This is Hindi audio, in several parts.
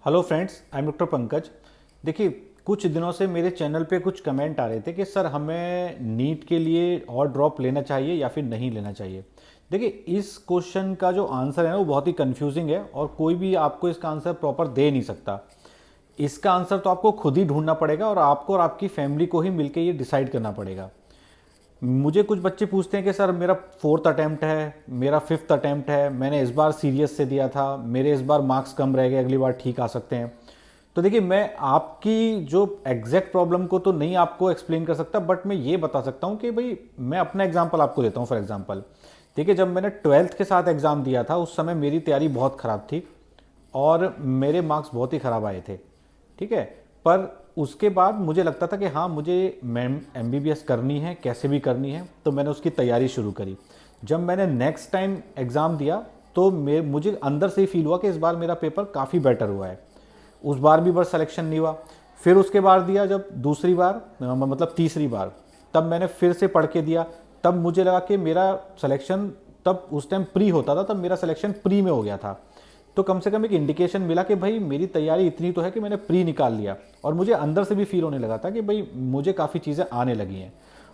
Hello friends, I am doctor Pankaj. देखिए, कुछ दिनों से मेरे चैनल पे कुछ कमेंट आ रहे थे कि सर हमें नीट के लिए और ड्रॉप लेना चाहिए या फिर नहीं लेना चाहिए। देखिए, इस क्वेश्चन का जो आंसर है ना वो बहुत ही कंफ्यूजिंग है और कोई भी आपको इसका आंसर प्रॉपर दे नहीं सकता। इसका आंसर तो आपको खुद ही ढूंढना पड़ेगा और आपको और आपकी फैमिली को ही मिलकर ये डिसाइड करना पड़ेगा। मुझे कुछ बच्चे पूछते हैं कि सर मेरा फोर्थ अटेम्प्ट है, मेरा फिफ्थ अटेम्प्ट है, मैंने इस बार सीरियस से दिया था, मेरे इस बार मार्क्स कम रह गए, अगली बार ठीक आ सकते हैं। तो देखिए, मैं आपकी जो एग्जैक्ट प्रॉब्लम को तो नहीं आपको एक्सप्लेन कर सकता, बट मैं ये बता सकता हूँ कि भाई मैं अपना एग्जाम्पल आपको देता हूँ। फॉर एग्जाम्पल देखिए, जब मैंने ट्वेल्थ के साथ एग्ज़ाम दिया था उस समय मेरी तैयारी बहुत ख़राब थी और मेरे मार्क्स बहुत ही ख़राब आए थे। ठीक है, पर उसके बाद मुझे लगता था कि हाँ, मुझे मैम एमबीबीएस करनी है, कैसे भी करनी है, तो मैंने उसकी तैयारी शुरू करी। जब मैंने नेक्स्ट टाइम एग्ज़ाम दिया तो मुझे अंदर से ही फील हुआ कि इस बार मेरा पेपर काफ़ी बेटर हुआ है। उस बार भी बस सिलेक्शन नहीं हुआ। फिर उसके बाद दिया जब दूसरी बार, मतलब तीसरी बार, तब मैंने फिर से पढ़ के दिया। तब मुझे लगा कि मेरा सिलेक्शन, तब उस टाइम प्री होता था, तब मेरा सिलेक्शन प्री में हो गया था। तो कम से कम एक इंडिकेशन मिला कि भाई मेरी तैयारी इतनी तो है कि मैंने प्री निकाल लिया। और मुझे अंदर से भी फील होने लगा था कि भाई मुझे काफ़ी चीज़ें आने लगी हैं।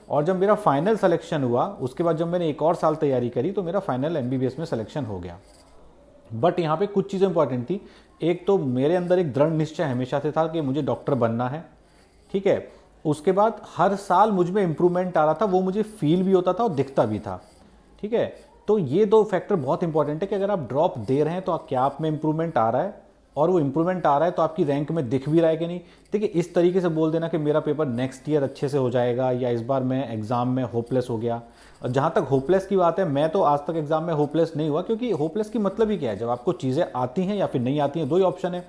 और जब मेरा फाइनल सिलेक्शन हुआ उसके बाद जब मैंने एक और साल तैयारी करी तो मेरा फाइनल एमबीबीएस में सिलेक्शन हो गया। बट यहाँ पे कुछ चीज़ें इंपॉर्टेंट थी। एक तो मेरे अंदर एक दृढ़ निश्चय हमेशा से था कि मुझे डॉक्टर बनना है। ठीक है, उसके बाद हर साल मुझ में इंप्रूवमेंट आ रहा था, वो मुझे फील भी होता था और दिखता भी था। ठीक है, तो ये दो फैक्टर बहुत इंपॉर्टेंट है कि अगर आप ड्रॉप दे रहे हैं तो क्या आप में इंप्रूवमेंट आ रहा है, और वो इंप्रूवमेंट आ रहा है तो आपकी रैंक में दिख भी रहा है कि नहीं। देखिए, इस तरीके से बोल देना कि मेरा पेपर नेक्स्ट ईयर अच्छे से हो जाएगा या इस बार मैं एग्ज़ाम में होपलेस हो गया। और जहाँ तक होपलेस की बात है, मैं तो आज तक एग्ज़ाम में होपलेस नहीं हुआ, क्योंकि होपलेस की मतलब ही क्या है, जब आपको चीज़ें आती हैं या फिर नहीं आती हैं, दो ही ऑप्शन है।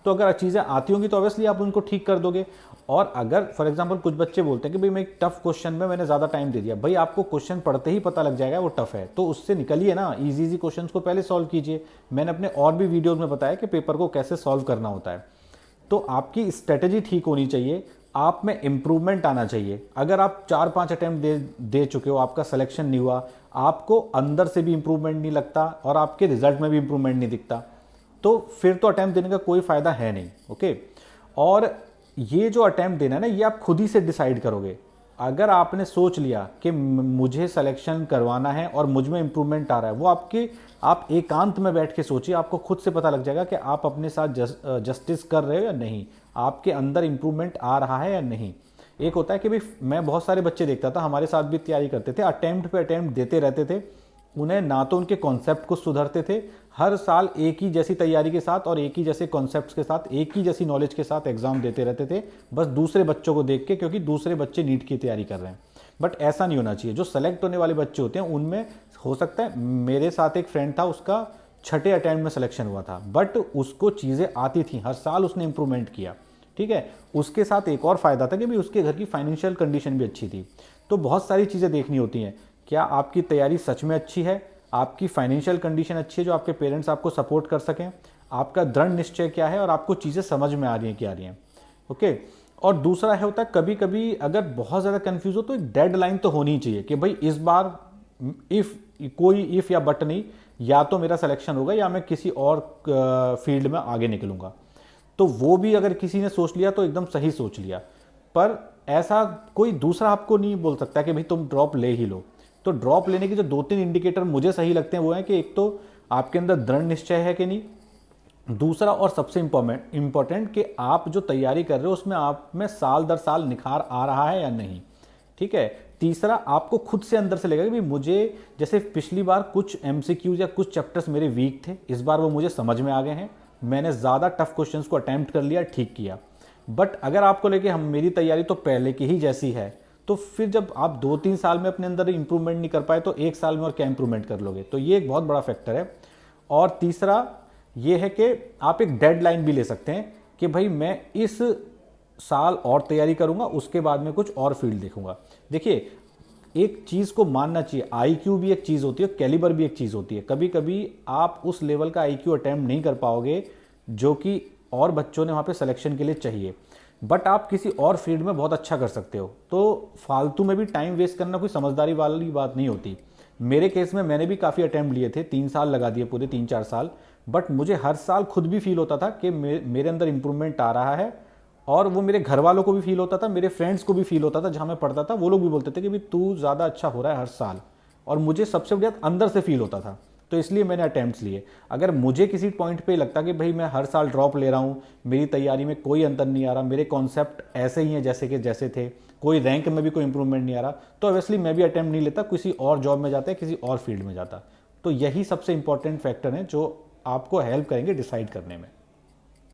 तो अगर चीज़ें आती होंगी तो ऑब्वियसली आप उनको ठीक कर दोगे। और अगर फॉर एग्जांपल कुछ बच्चे बोलते हैं कि भाई मैं एक टफ क्वेश्चन में मैंने ज़्यादा टाइम दे दिया, भाई आपको क्वेश्चन पढ़ते ही पता लग जाएगा वो टफ है, तो उससे निकलिए ना, इजी इजी क्वेश्चंस को पहले सॉल्व कीजिए। मैंने अपने और भी वीडियोज़ में बताया कि पेपर को कैसे सॉल्व करना होता है। तो आपकी स्ट्रेटजी ठीक होनी चाहिए, आप में इंप्रूवमेंट आना चाहिए। अगर आप 4-5 अटेम्प्ट दे चुके हो, आपका सिलेक्शन नहीं हुआ, आपको अंदर से भी इंप्रूवमेंट नहीं लगता और आपके रिजल्ट में भी इंप्रूवमेंट नहीं दिखता, तो फिर तो अटेम्प्ट देने का कोई फ़ायदा है नहीं। ओके, और ये जो अटेम्प्ट देना है ना, ये आप खुद ही से डिसाइड करोगे। अगर आपने सोच लिया कि मुझे सिलेक्शन करवाना है और मुझ में इंप्रूवमेंट आ रहा है, वो आप एकांत में बैठ के सोचिए, आपको खुद से पता लग जाएगा कि आप अपने साथ जस्टिस कर रहे हो या नहीं, आपके अंदर इंप्रूवमेंट आ रहा है या नहीं। एक होता है कि भाई, मैं बहुत सारे बच्चे देखता था, हमारे साथ भी तैयारी करते थे, अटेम्प्ट पे अटेम्प्ट देते रहते थे, उन्हें ना तो उनके कॉन्सेप्ट को सुधरते थे, हर साल एक ही जैसी तैयारी के साथ और एक ही जैसे कॉन्सेप्ट्स के साथ, एक ही जैसी नॉलेज के साथ एग्जाम देते रहते थे, बस दूसरे बच्चों को देख के, क्योंकि दूसरे बच्चे नीट की तैयारी कर रहे हैं। बट ऐसा नहीं होना चाहिए। जो सेलेक्ट होने वाले बच्चे होते हैं उनमें हो सकता है, मेरे साथ एक फ्रेंड था, उसका छठे अटेम्प्ट में सिलेक्शन हुआ था, बट उसको चीज़ें आती थी, हर साल उसने इंप्रूवमेंट किया। ठीक है, उसके साथ एक और फायदा था कि भी उसके घर की फाइनेंशियल कंडीशन भी अच्छी थी। तो बहुत सारी चीज़ें देखनी होती हैं। क्या आपकी तैयारी सच में अच्छी है, आपकी फाइनेंशियल कंडीशन अच्छी है जो आपके पेरेंट्स आपको सपोर्ट कर सकें, आपका दृढ़ निश्चय क्या है और आपको चीज़ें समझ में आ रही हैं कि आ रही हैं। ओके, और दूसरा है होता है, कभी कभी अगर बहुत ज़्यादा कंफ्यूज हो तो एक डेडलाइन तो होनी चाहिए कि भाई इस बार इफ़, कोई इफ़ या बट नहीं, या तो मेरा सिलेक्शन होगा या मैं किसी और फील्ड में आगे निकलूंगा। तो वो भी अगर किसी ने सोच लिया तो एकदम सही सोच लिया, पर ऐसा कोई दूसरा आपको नहीं बोल सकता कि भाई तुम ड्रॉप ले ही लो। तो ड्रॉप लेने के जो 2-3 इंडिकेटर मुझे सही लगते हैं वो है कि एक तो आपके अंदर दृढ़ निश्चय है कि नहीं, दूसरा और सबसे इंपॉर्टेंट कि आप जो तैयारी कर रहे हो उसमें आप में साल दर साल निखार आ रहा है या नहीं। ठीक है, तीसरा आपको खुद से अंदर से लगेगा कि मुझे, जैसे पिछली बार कुछ एमसीक्यूज या कुछ चैप्टर्स मेरे वीक थे, इस बार वो मुझे समझ में आ गए हैं, मैंने ज़्यादा टफ क्वेश्चंस को अटेम्प्ट कर लिया, ठीक किया। बट अगर आपको लगे हम मेरी तैयारी तो पहले की ही जैसी है, तो फिर जब आप 2-3 साल में अपने अंदर इंप्रूवमेंट नहीं कर पाए तो एक साल में और क्या इंप्रूवमेंट कर लोगे। तो ये एक बहुत बड़ा फैक्टर है। और तीसरा ये है कि आप एक डेडलाइन भी ले सकते हैं कि भाई मैं इस साल और तैयारी करूंगा, उसके बाद में कुछ और फील्ड देखूंगा। देखिए, एक चीज़ को मानना चाहिए, आईक्यू भी एक चीज़ होती है, कैलिबर भी एक चीज़ होती है। कभी कभी आप उस लेवल का आईक्यू अटेम्प्ट नहीं कर पाओगे जो कि और बच्चों ने वहाँ पे सिलेक्शन के लिए चाहिए, बट आप किसी और फील्ड में बहुत अच्छा कर सकते हो। तो फालतू में भी टाइम वेस्ट करना कोई समझदारी वाली बात नहीं होती। मेरे केस में मैंने भी काफ़ी अटेम्प्ट लिए थे, 3 साल लगा दिए, पूरे 3-4 साल, बट मुझे हर साल खुद भी फील होता था कि मेरे अंदर इंप्रूवमेंट आ रहा है, और वो मेरे घर वालों को भी फील होता था, मेरे फ्रेंड्स को भी फील होता था। जहाँ मैं पढ़ता था वो लोग भी बोलते थे कि भाई तू ज़्यादा अच्छा हो रहा है हर साल, और मुझे सबसे बढ़िया अंदर से फील होता था। तो इसलिए मैंने अटैम्प्ट्स लिए। अगर मुझे किसी पॉइंट पे लगता कि भाई मैं हर साल ड्रॉप ले रहा हूँ, मेरी तैयारी में कोई अंतर नहीं आ रहा, मेरे कॉन्सेप्ट ऐसे ही हैं जैसे कि जैसे थे, कोई रैंक में भी कोई इंप्रूवमेंट नहीं आ रहा, तो ऑब्वियसली मैं भी अटैम्प्ट नहीं लेता, किसी और जॉब में जाता है, किसी और फील्ड में जाता। तो यही सबसे इंपॉर्टेंट फैक्टर है जो आपको हेल्प करेंगे डिसाइड करने में।